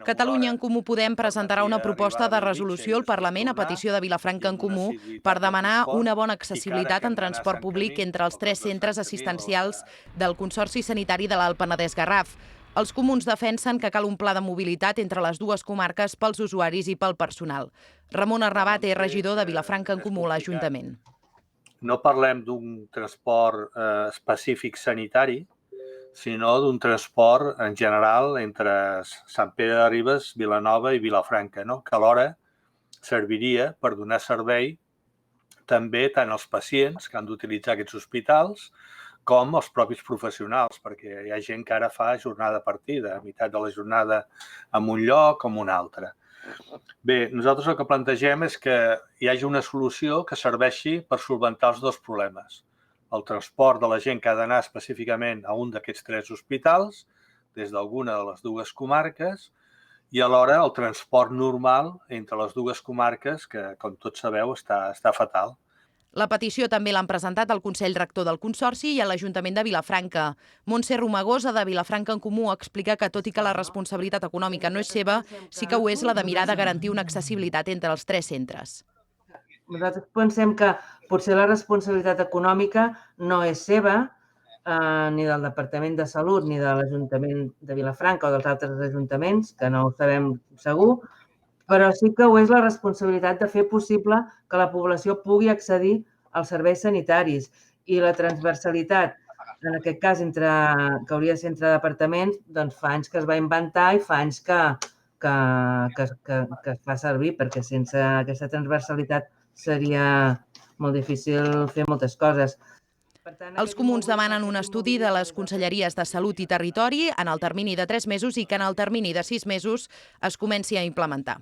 Catalunya en Comú Podem presentarà una proposta de resolució al Parlament a petició de Vilafranca en Comú per demanar una bona accessibilitat en transport públic entre els 3 centres assistencials del Consorci Sanitari de l'Alt Penedès-Garraf. Els comuns defensen que cal un pla de mobilitat entre les dues comarques pels usuaris i pel personal. Ramon Arrabat és regidor de Vilafranca en Comú a l'Ajuntament. No parlem d'un transport específic sanitari, sinó d'un transport en general entre Sant Pere de Ribes, Vilanova i Vilafranca, que alhora serviria per donar servei també tant als pacients que han d'utilitzar aquests hospitals com als propis professionals, perquè hi ha gent que ara fa jornada partida, a meitat de la jornada en un lloc o en un altre. Bé, nosaltres el que plantegem és que hi hagi una solució que serveixi per solventar els dos problemes. El transport de la gent que ha d'anar específicament a un d'aquests 3 hospitals, des d'alguna de les dues comarques, i alhora el transport normal entre les dues comarques, que, com tots sabeu, està fatal. La petició també l'han presentat al Consell Rector del Consorci i a l'Ajuntament de Vilafranca. Montse Romagosa, de Vilafranca en Comú, explica que, tot i que la responsabilitat econòmica no és seva, sí que ho és la de mirar de garantir una accessibilitat entre els 3 centres. Nosaltres pensem que potser la responsabilitat econòmica no és seva, ni del Departament de Salut ni de l'Ajuntament de Vilafranca o dels altres ajuntaments, que no ho sabem segur, però sí que ho és la responsabilitat de fer possible que la població pugui accedir als serveis sanitaris. I la transversalitat, en aquest cas, que hauria de ser entre departaments, doncs fa anys que es va inventar i fa anys que es fa servir, perquè sense aquesta transversalitat seria molt difícil fer moltes coses. Els comuns demanen un estudi de les conselleries de Salut i Territori en el termini de 3 mesos i que en el termini de 6 mesos es comenci a implementar.